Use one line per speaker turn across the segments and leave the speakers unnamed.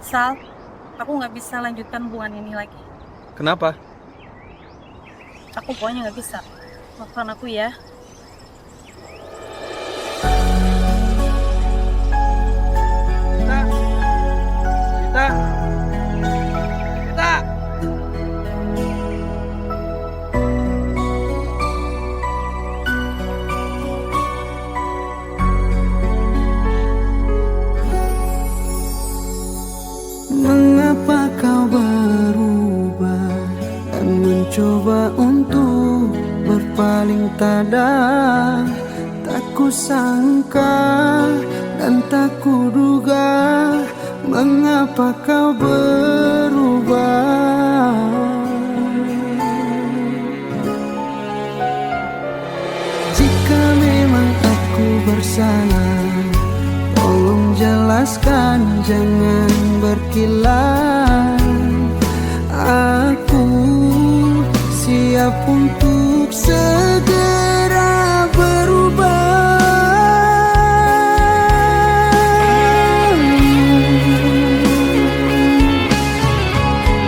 Sal, aku nggak bisa lanjutkan hubungan ini lagi.
Kenapa?
Aku pokoknya nggak bisa. Maafkan aku ya.
Kita, kita, kita.
Mengapa kau berubah dan mencoba untuk berpaling tada? Tak kusangka dan tak kuduga mengapa kau berubah. Jika memang aku bersalah, tolong jelaskan, jangan berkilah. Aku siap untuk segera berubah.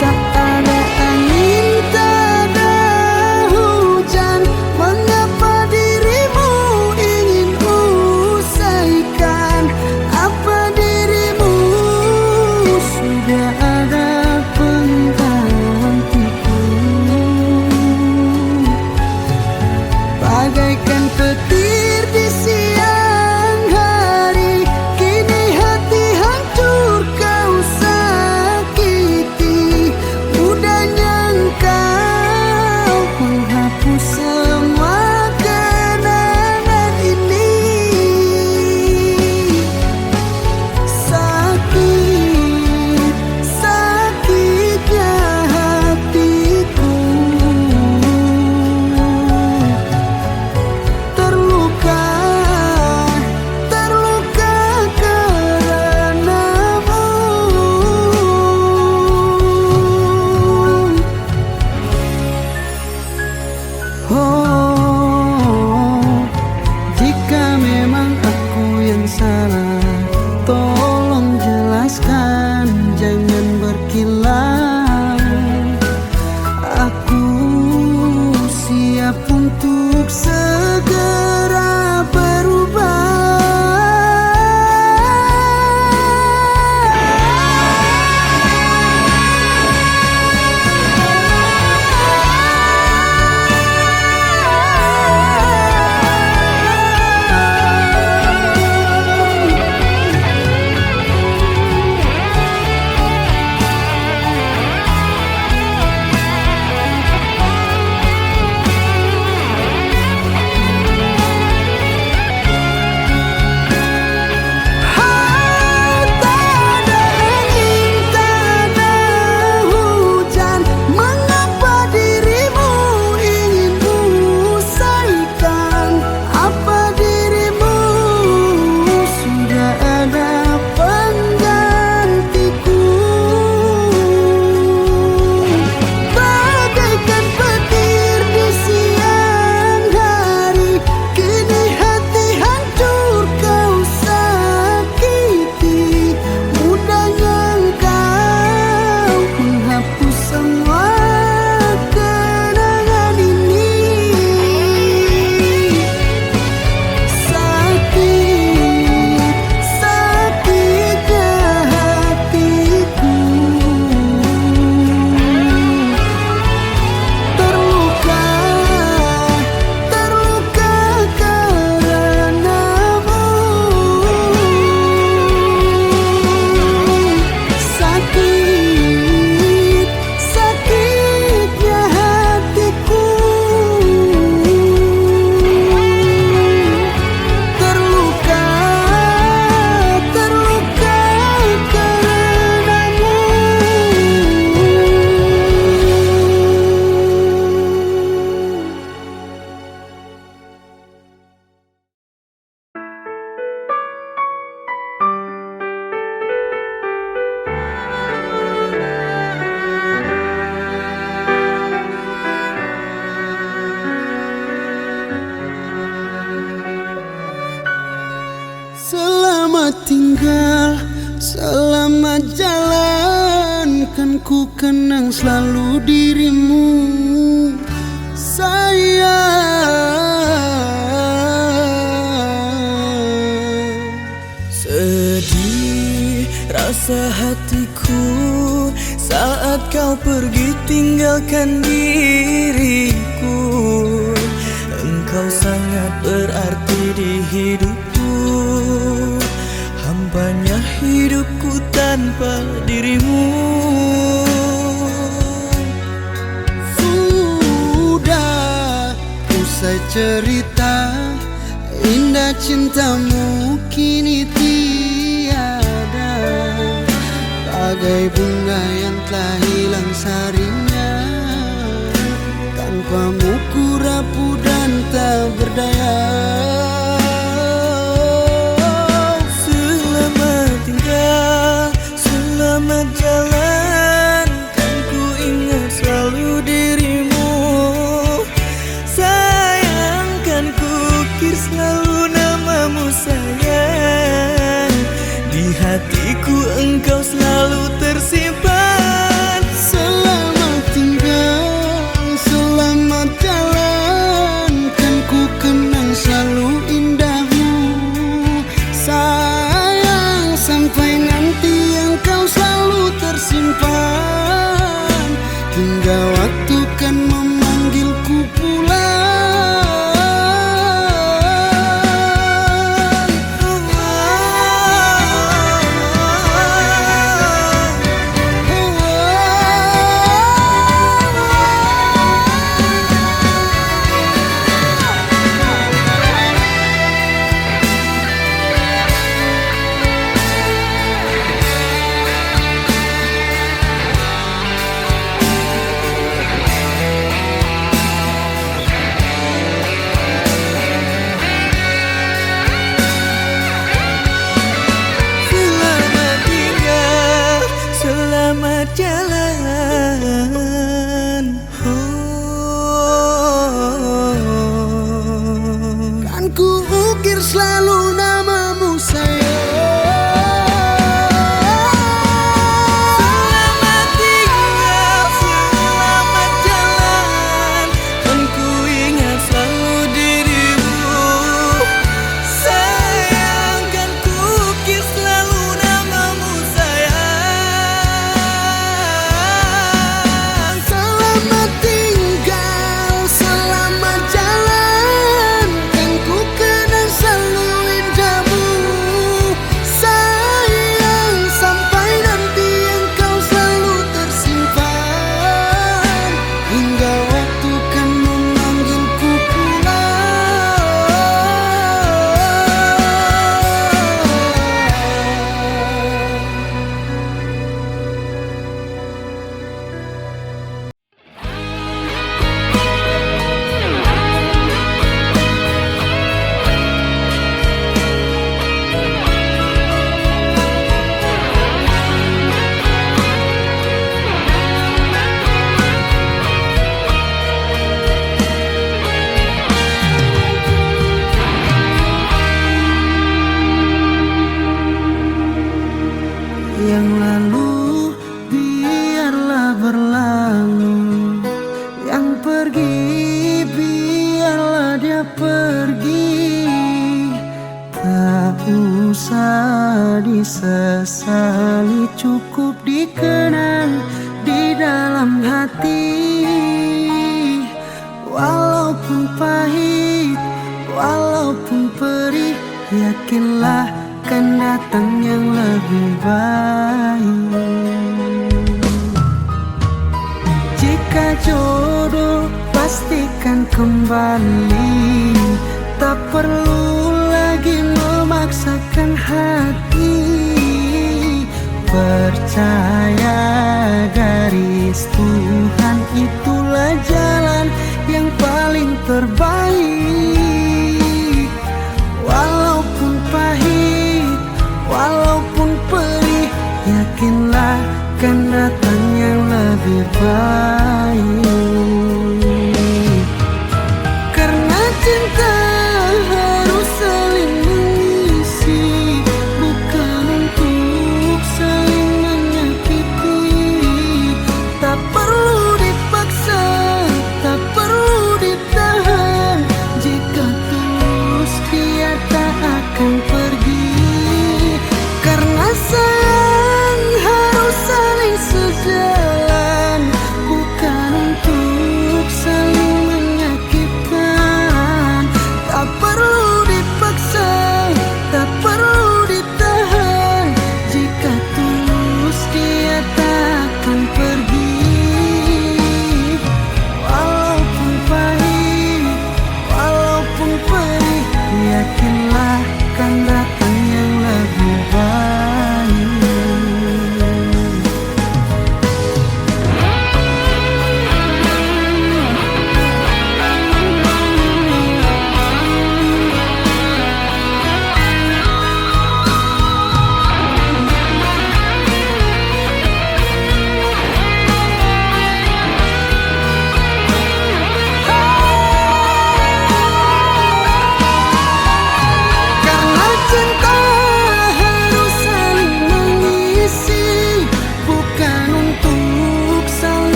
Tak ada angin, tak ada hujan, mengapa dirimu ingin usaikan? Apa dirimu sudah ada penggantiku? ku kenang selalu dirimu, sayang.
Sedih rasa hatiku saat kau pergi tinggalkan diriku. Engkau sangat berarti di hidupku, hampanya hidupku tanpa dirimu.
Sudah usai cerita, indah cintamu kini tiada, bagai bunga yang telah hilang sarinya. Tanpamu ku rapuh dan tak berdaya.
Selamat tinggal, selamat jalan, kan ku ingat selalu dirimu. Sayang, kan ku ukir selalu namamu sayang. Di hatiku engkau selalu tersimpan.
Selamat tinggal, selamat jalan, kan ku kenang selalu indahmu, sayang. Sampai nanti engkau selalu tersimpan, hingga waktu kan memanggilku pulang.
Selamat tinggal, selamat jalan.
Kan ku ukir selalu namamu sayang.
Selamat tinggal, selamat jalan, kan ku ingat selalu dirimu. Sayang, kan ku ukir selalu namamu sayang.
Selamat tinggal, selamat jalan, kan ku kenang selalu indahmu, sayang. Sampai nanti engkau selalu tersimpan, hingga waktu kan memanggilku pulang. Yang lalu biarlah berlalu, yang pergi biarlah dia pergi. Tak usah disesali, cukup dikenang di dalam hati. Walaupun pahit, walaupun perih, yakinlah kan datang yang lebih baik. Jika jodoh pastikan kembali, tak perlu lagi memaksakan hati. Percaya garis Tuhan itulah jalan yang paling terbaik. Walaupun pahit, walaupun perih, yakinlah kan datang yang lebih baik. Karena cinta harus saling mengisi, bukan untuk saling menyakiti.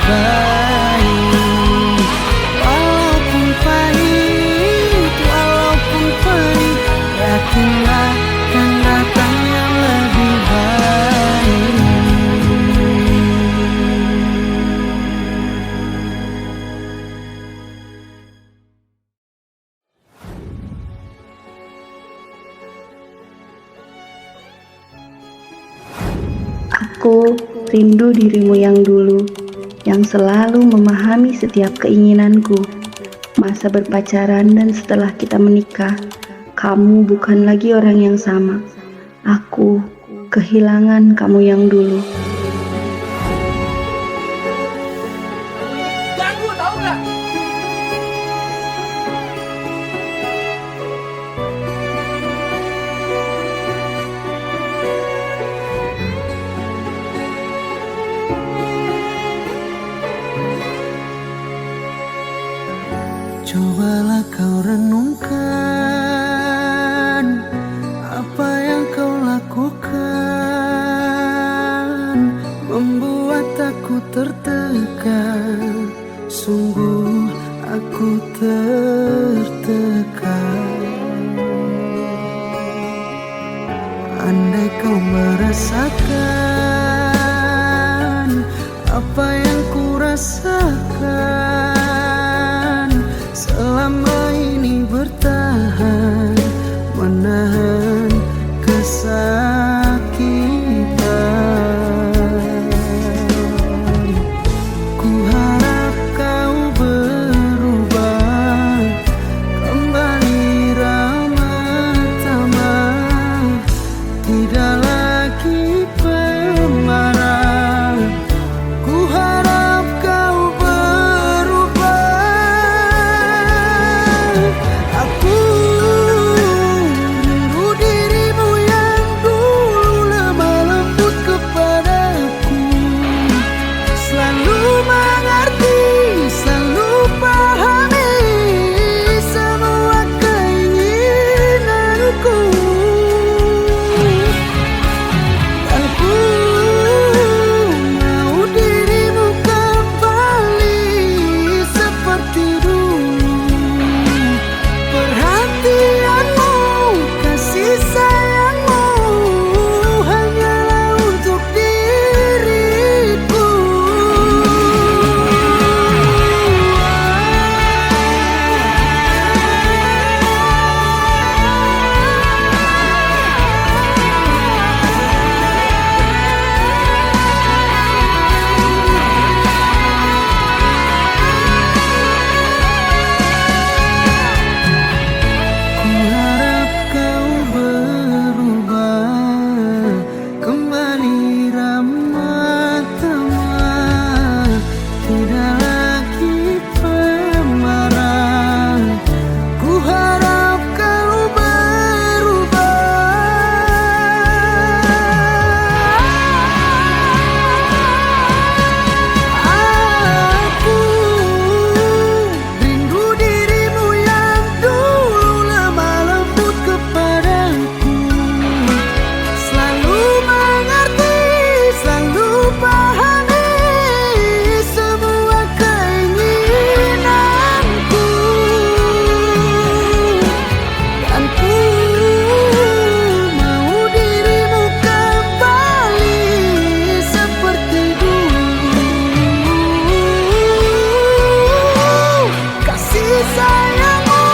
baik. Walaupun pahit, walaupun perih, yakinlah akan datang yang lebih baik.
Aku rindu dirimu yang dulu, yang selalu memahami setiap keinginanku. Masa berpacaran dan setelah kita menikah, kamu bukan lagi orang yang sama. Aku kehilangan kamu yang dulu.
Ganggu tau gak?
Cobalah kau renungkan apa yang kau lakukan, membuat aku tertekan. Sungguh aku tertekan. Andai kau merasakan apa yang ku rasakan, selama ini bertahan menahan kesakitan. Ku harap kau berubah, kembali ramah tamah, tidak lagi pemarah. Ku harap kau berubah. Aku rindu dirimu yang dulu lemah lembut kepadaku, selalu mengerti, selalu pahami semua keinginanku. Dan ku mau dirimu kembali seperti dulu. Perhatianmu, kasih sayangmu hanyalah untuk diriku. Ku harap kau berubah, kembali ramah tamah, tidak lagi pemarah. Ku harap kau berubah. Aku rindu dirimu yang dulu lemah lembut kepadaku, selalu mengerti, selalu pahami semua keinginanku. Dan ku mau dirimu kembali seperti dulu. Kasih sayangmu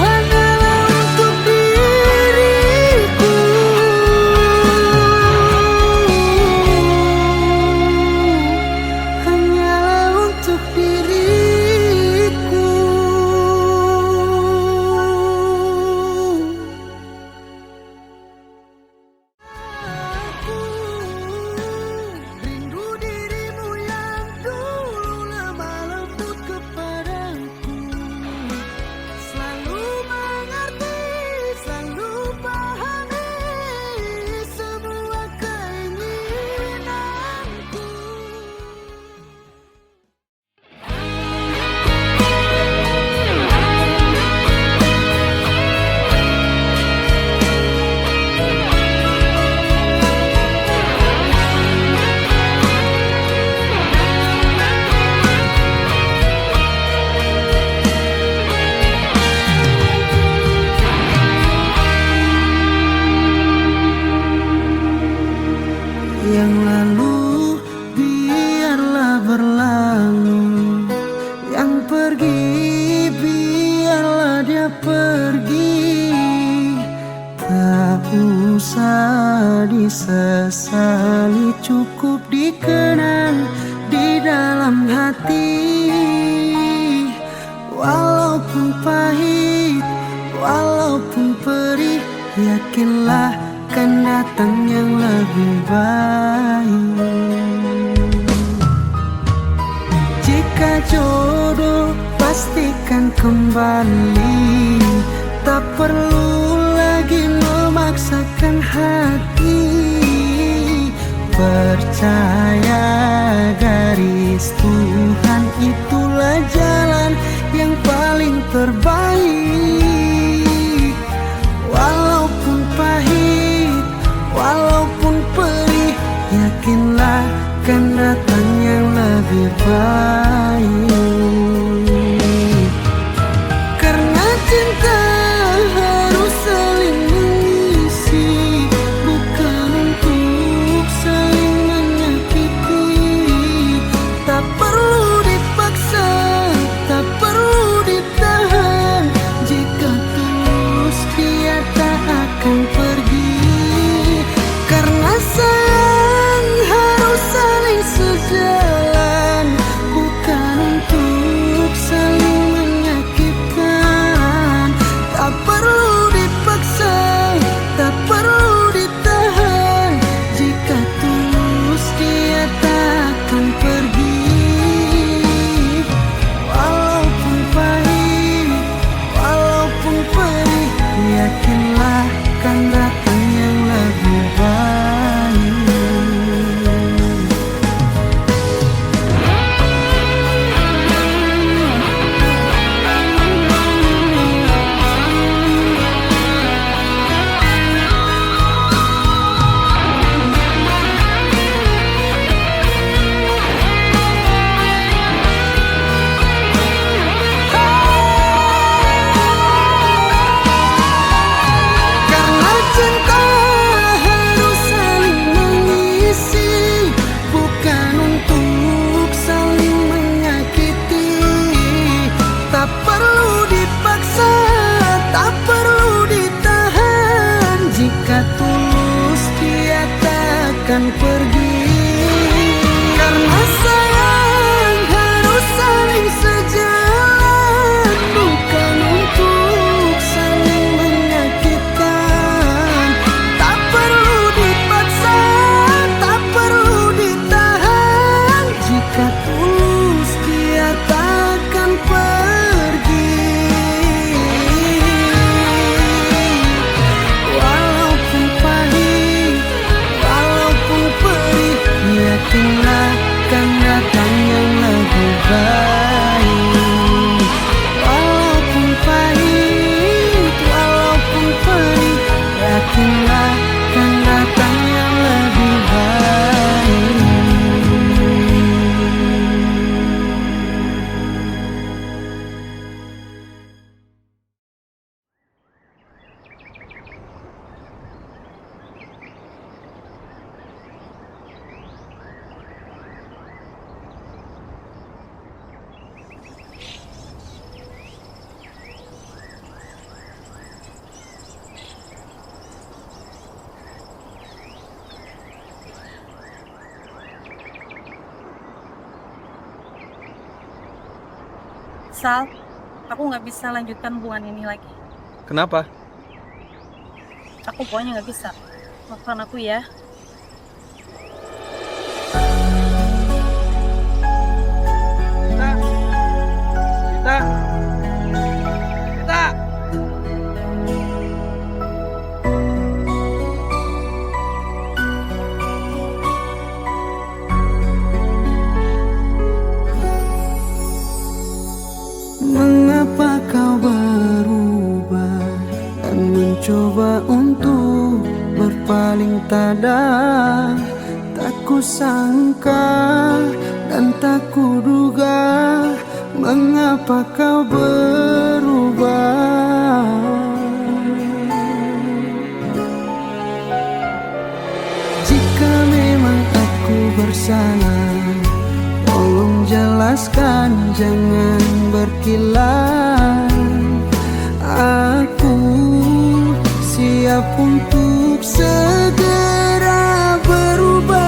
hanyalah untuk diriku. Hanyalah untuk diriku. Aku rindu dirimu yang dulu lemah lembut kepadaku, selalu mengerti, selalu pahami semua keinginanku. hati. Walaupun pahit, walaupun perih, yakinlah kan datang yang lebih baik. Jika jodoh pastikan kembali, tak perlu lagi memaksakan hati. Percaya garis Tuhan itulah jalan yang paling terbaik. Walaupun pahit, walaupun perih, yakinlah kan datang yang lebih baik. Karena cinta harus saling mengisi, bukan untuk saling menyakiti. Tak perlu dipaksa, tak perlu ditahan. Jika tulus dia tak akan pergi. Karena sayang harus saling sejalan, bukan untuk saling menyakitkan. Tak perlu dipaksa, tak perlu ditahan. Jika tulus dia tak akan pergi. Walaupun pahit, walaupun perih, yakinlah kan datang yang lebih baik. Karena cinta harus saling mengisi, bukan untuk saling menyakiti. Tak perlu dipaksa, tak perlu ditahan. Jika tulus dia tak akan pergi. Karena sayang harus saling sejalan, bukan untuk saling menyakitkan. Tak perlu dipaksa, tak perlu ditahan. Jika tulus dia tak akan pergi. Walaupun pahit, walaupun perih, yakinlah kan datang yang lebih baik. Walaupun pahit, walaupun perih, yakinlah kan datang yang lebih baik.
Sal, aku nggak bisa lanjutkan hubungan ini lagi.
Kenapa?
Aku pokoknya nggak bisa. Maafkan aku ya.
Kita, kita, kita.
Mengapa kau berubah dan mencoba untuk berpaling tada? Tak kusangka dan tak kuduga, mengapa kau berubah. Jika memang aku bersalah, tolong jelaskan, jangan berkilah. Aku siap untuk segera berubah.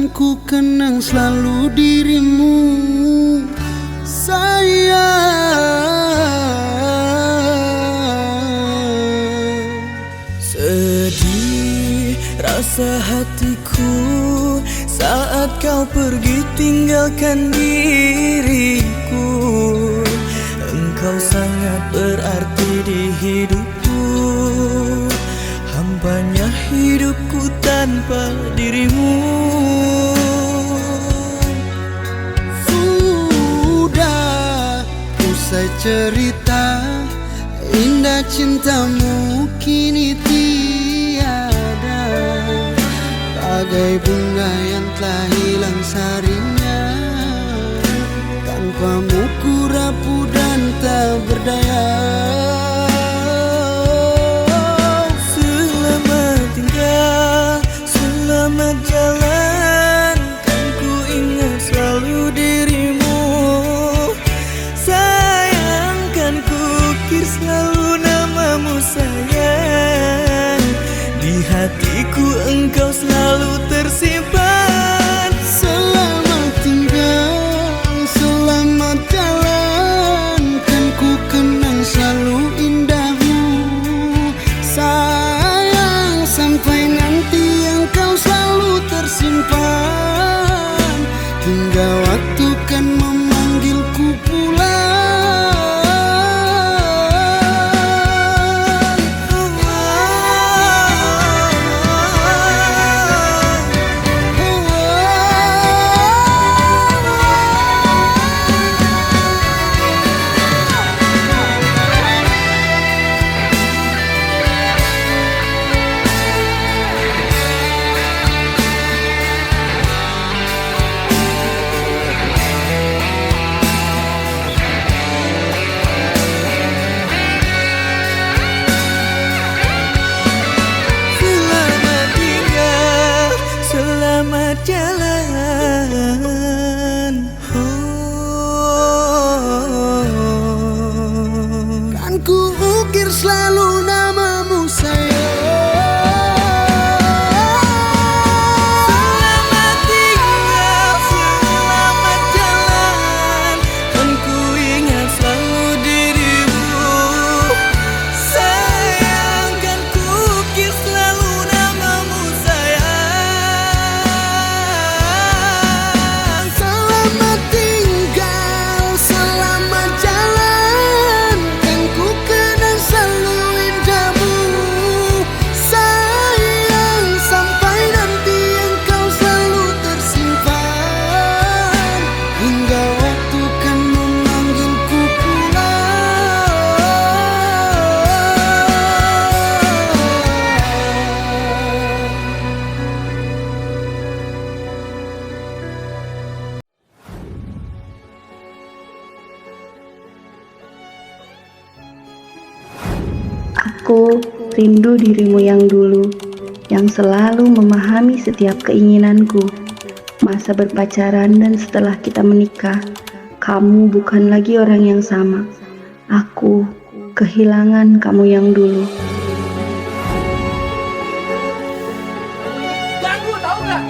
Kan ku kenang selalu dirimu, sayang.
Sedih rasa hatiku saat kau pergi tinggalkan diriku. Engkau sangat berarti di hidupku, hampanya hidupku tanpa dirimu.
Sudah usai cerita, indah cintamu kini tiada. Bagai bunga yang telah hilang sarinya, tanpamu ku rapuh dan tak berdaya.
Selamat tinggal, selamat jalan, kan ku ingat selalu dirimu. Sayang, kan ku ukir selalu namamu sayang. Di hatiku engkau selalu tersimpan.
Selamat tinggal, selamat jalan, kan ku kenang selalu indahmu. Sayang, sampai nanti engkau selalu tersimpan, hingga waktu kan memanggilku pulang.
Selamat tinggal, selamat jalan.
Kan ku ukir selalu namamu sayang.
Selamat tinggal, selamat jalan, kan ku ingat selalu dirimu. Sayang, kan ku ukir selalu namamu sayang.
Selamat tinggal, selamat jalan, kan ku kenang selalu indahmu. Sayang, sampai nanti engkau selalu tersimpan, hingga waktu kan memanggilku
Aku rindu dirimu yang dulu, yang selalu memahami setiap keinginanku. Masa berpacaran dan setelah kita menikah, kamu bukan lagi orang yang sama. Aku kehilangan kamu yang dulu.
Ganggu tau gak?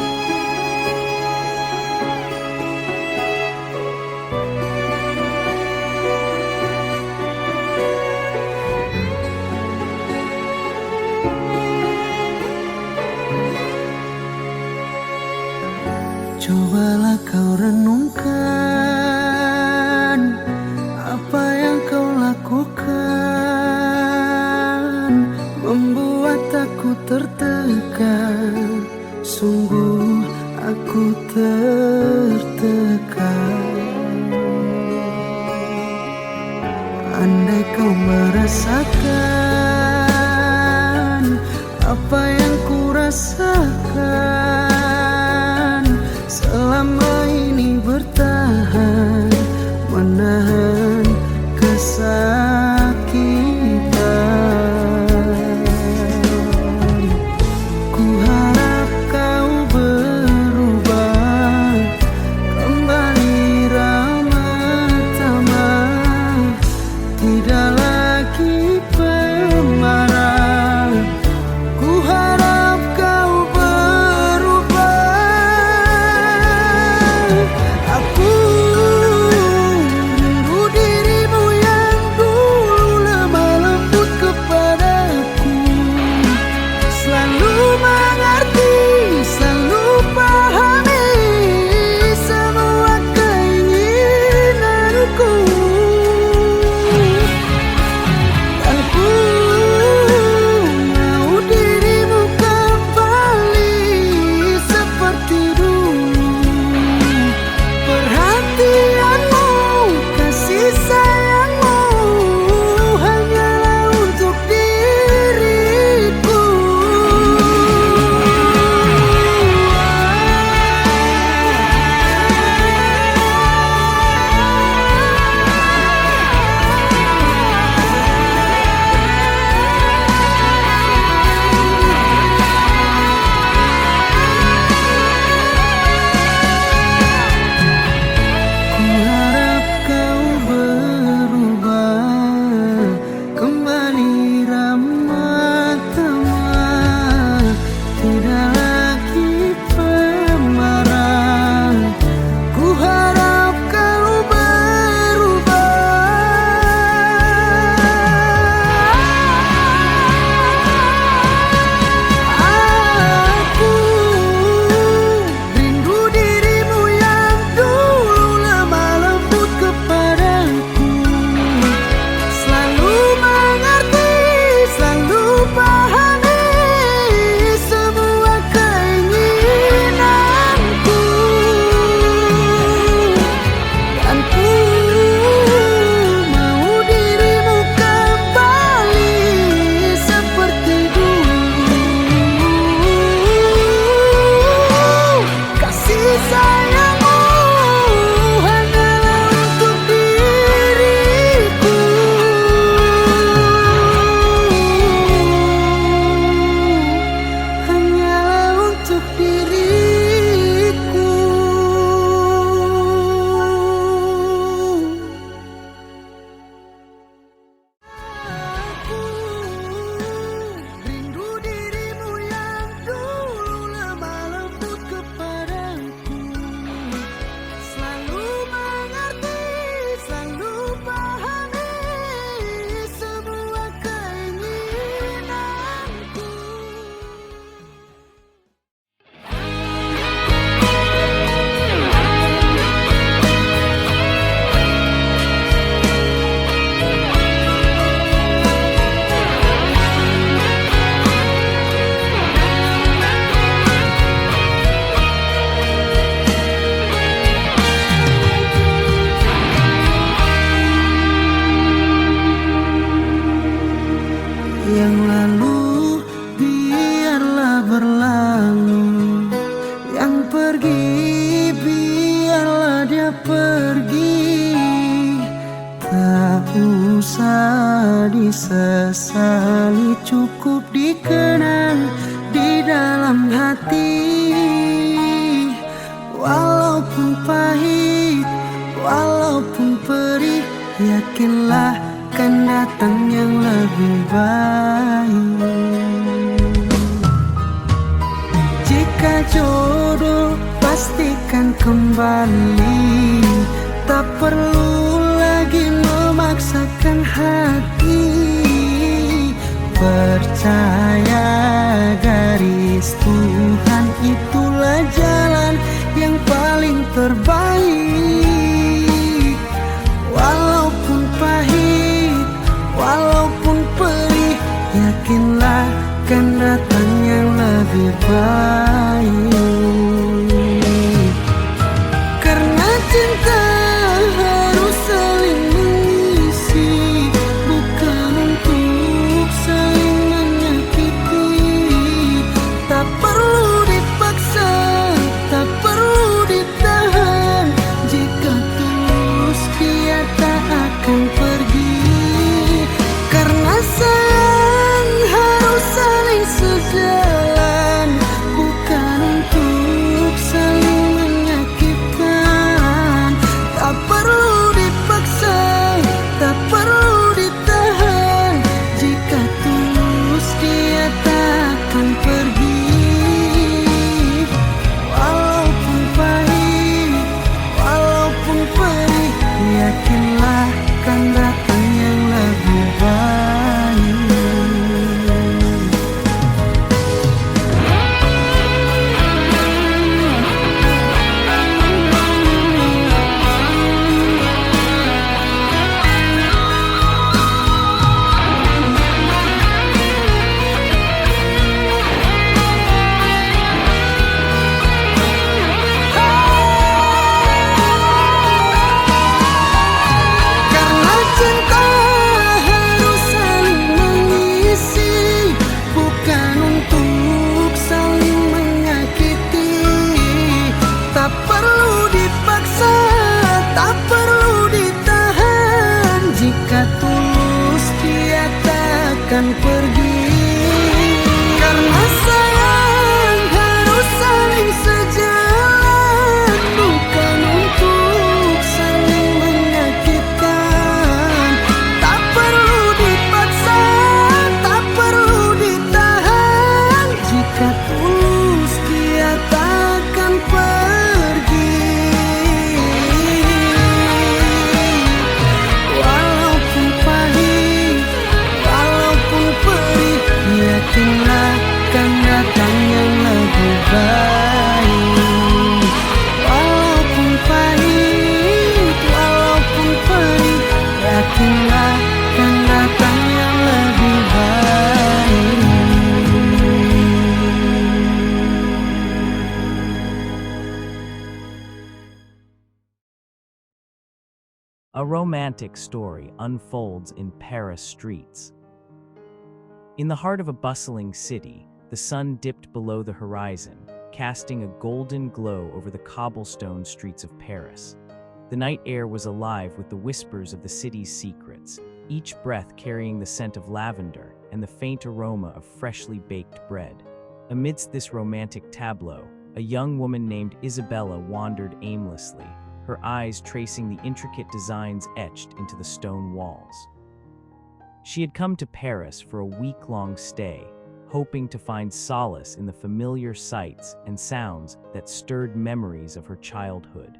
Cobalah kau renungkan apa yang kau lakukan, membuat aku tertekan. Sungguh aku tertekan. Andai kau merasakan apa yang ku rasakan, selama ini bertahan menahan kesakitan. Ku harap kau berubah, kembali ramah tamah, tidak lagi pemarah. Ku harap kau berubah, dalam hati. Walaupun pahit, walaupun perih, yakinlah akan datang yang lebih baik. Jika jodoh pastikan kembali, tak perlu lagi memaksakan hati. Percaya garis Tuhan itulah jalan yang paling terbaik. Walaupun pahit, walaupun perih, yakinlah akan datang yang lebih baik. Karena cinta harus saling mengisi, bukan untuk saling menyakiti. Tak perlu dipaksa, tak perlu ditahan. Jika tulus dia tak akan pergi. Karena sayang harus saling sejalan, bukan untuk saling menyakitkan. Tak perlu dipaksa, tak perlu ditahan. Jika tulus dia tak akan pergi. Walaupun pahit, walaupun perih, yakinlah akan datang yang lebih baik. Karena cinta harus saling mengisi, bukan untuk saling menyakiti. Tak perlu dipaksa, tak perlu ditahan. Jika tulus dia takkan pergi. Karena sayang harus saling sejalan, bukan untuk saling menyakitkan. Tak perlu dipaksa, tak perlu ditahan. Jika tulus dia takkan pergi. Walaupun pahit, walaupun perih, yakinlah akan datang yang lebih baik. Walaupun pahit, walaupun perih, yakinlah akan datang yang lebih baik.
A romantic story unfolds in Paris streets. In the heart of a bustling city, the sun dipped below the horizon, casting a golden glow over the cobblestone streets of Paris. The night air was alive with the whispers of the city's secrets, each breath carrying the scent of lavender and the faint aroma of freshly baked bread. Amidst this romantic tableau, a young woman named Isabella wandered aimlessly, her eyes tracing the intricate designs etched into the stone walls. She had come to Paris for a week-long stay, hoping to find solace in the familiar sights and sounds that stirred memories of her childhood.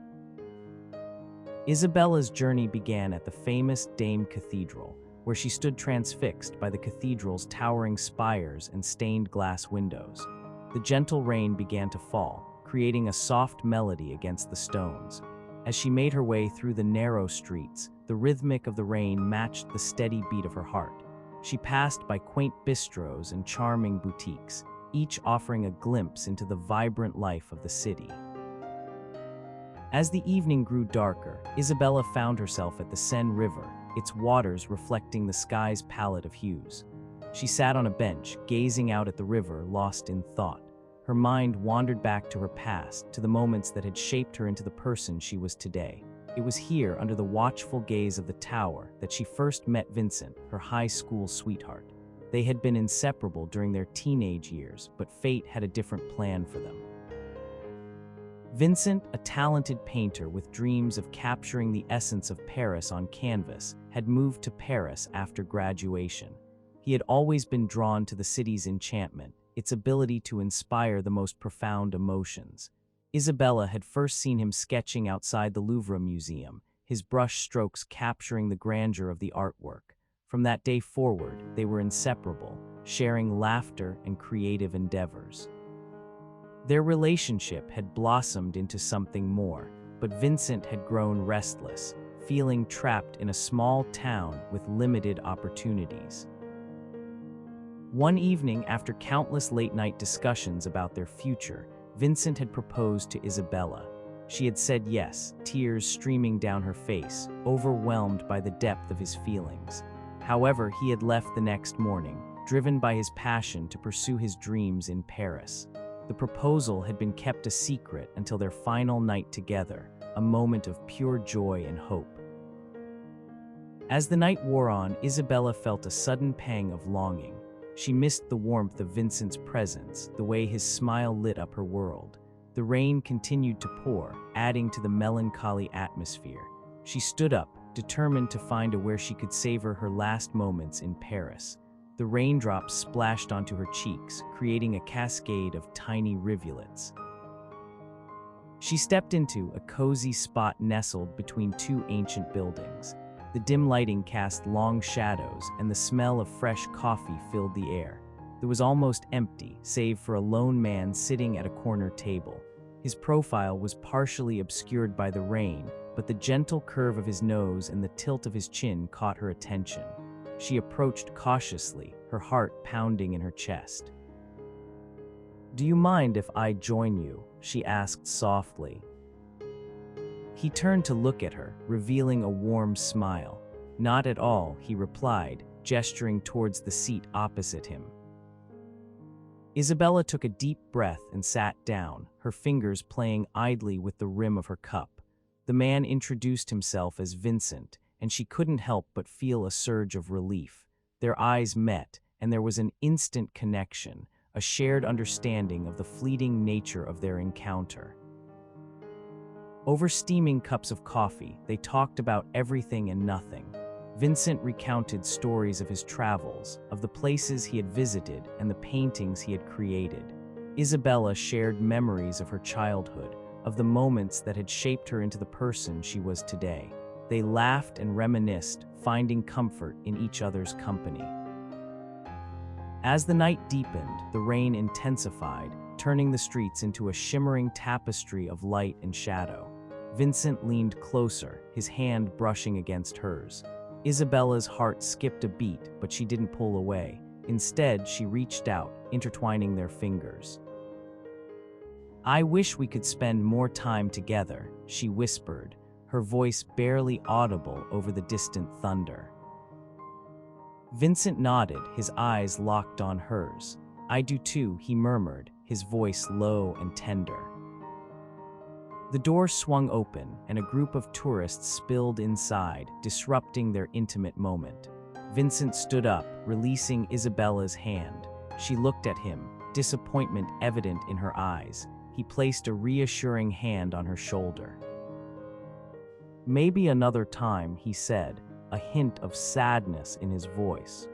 Isabella's journey began at the famous Dame Cathedral, where she stood transfixed by the cathedral's towering spires and stained glass windows. The gentle rain began to fall, creating a soft melody against the stones. As she made her way through the narrow streets, the rhythmic of the rain matched the steady beat of her heart. She passed by quaint bistros and charming boutiques, each offering a glimpse into the vibrant life of the city. As the evening grew darker, Isabella found herself at the Seine River, its waters reflecting the sky's palette of hues. She sat on a bench, gazing out at the river, lost in thought. Her mind wandered back to her past, to the moments that had shaped her into the person she was today. It was here, under the watchful gaze of the tower, that she first met Vincent, her high school sweetheart. They had been inseparable during their teenage years, but fate had a different plan for them. Vincent, a talented painter with dreams of capturing the essence of Paris on canvas, had moved to Paris after graduation. He had always been drawn to the city's enchantment, its ability to inspire the most profound emotions. Isabella had first seen him sketching outside the Louvre Museum, his brush strokes capturing the grandeur of the artwork. From that day forward, they were inseparable, sharing laughter and creative endeavors. Their relationship had blossomed into something more, but Vincent had grown restless, feeling trapped in a small town with limited opportunities. One evening, after countless late-night discussions about their future, Vincent had proposed to Isabella. She had said yes, tears streaming down her face, overwhelmed by the depth of his feelings. However, he had left the next morning, driven by his passion to pursue his dreams in Paris. The proposal had been kept a secret until their final night together, a moment of pure joy and hope. As the night wore on, Isabella felt a sudden pang of longing. She missed the warmth of Vincent's presence, the way his smile lit up her world. The rain continued to pour, adding to the melancholy atmosphere. She stood up, determined to find where she could savor her last moments in Paris. The raindrops splashed onto her cheeks, creating a cascade of tiny rivulets. She stepped into a cozy spot nestled between two ancient buildings. The dim lighting cast long shadows, and the smell of fresh coffee filled the air. It was almost empty, save for a lone man sitting at a corner table. His profile was partially obscured by the rain, but the gentle curve of his nose and the tilt of his chin caught her attention. She approached cautiously, her heart pounding in her chest. "Do you mind if I join you?" she asked softly. He turned to look at her, revealing a warm smile. "Not at all," he replied, gesturing towards the seat opposite him. Isabella took a deep breath and sat down, her fingers playing idly with the rim of her cup. The man introduced himself as Vincent, and she couldn't help but feel a surge of relief. Their eyes met, and there was an instant connection, a shared understanding of the fleeting nature of their encounter. Over steaming cups of coffee, they talked about everything and nothing. Vincent recounted stories of his travels, of the places he had visited and the paintings he had created. Isabella shared memories of her childhood, of the moments that had shaped her into the person she was today. They laughed and reminisced, finding comfort in each other's company. As the night deepened, the rain intensified, turning the streets into a shimmering tapestry of light and shadow. Vincent leaned closer, his hand brushing against hers. Isabella's heart skipped a beat, but she didn't pull away. Instead, she reached out, intertwining their fingers. "I wish we could spend more time together," she whispered, her voice barely audible over the distant thunder. Vincent nodded, his eyes locked on hers. "I do too," he murmured, his voice low and tender. The door swung open, and a group of tourists spilled inside, disrupting their intimate moment. Vincent stood up, releasing Isabella's hand. She looked at him, disappointment evident in her eyes. He placed a reassuring hand on her shoulder. "Maybe another time," he said, a hint of sadness in his voice.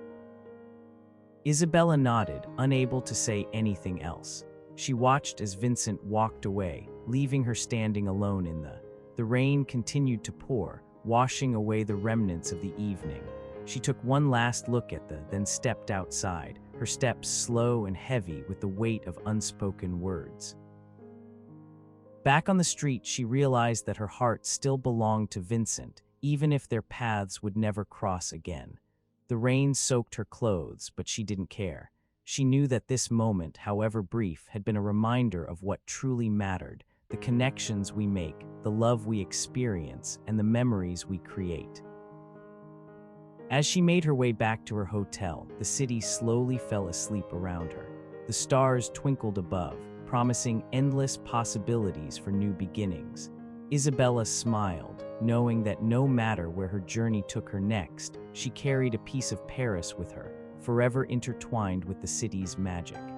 Isabella nodded, unable to say anything else. She watched as Vincent walked away, leaving her standing alone in the rain continued to pour, washing away the remnants of the evening. She took one last look at then stepped outside, her steps slow and heavy with the weight of unspoken words. Back on the street, she realized that her heart still belonged to Vincent, even if their paths would never cross again. The rain soaked her clothes, but she didn't care. She knew that this moment, however brief, had been a reminder of what truly mattered, the connections we make, the love we experience, and the memories we create. As she made her way back to her hotel, the city slowly fell asleep around her. The stars twinkled above, promising endless possibilities for new beginnings. Isabella smiled, knowing that no matter where her journey took her next, she carried a piece of Paris with her, forever intertwined with the city's magic.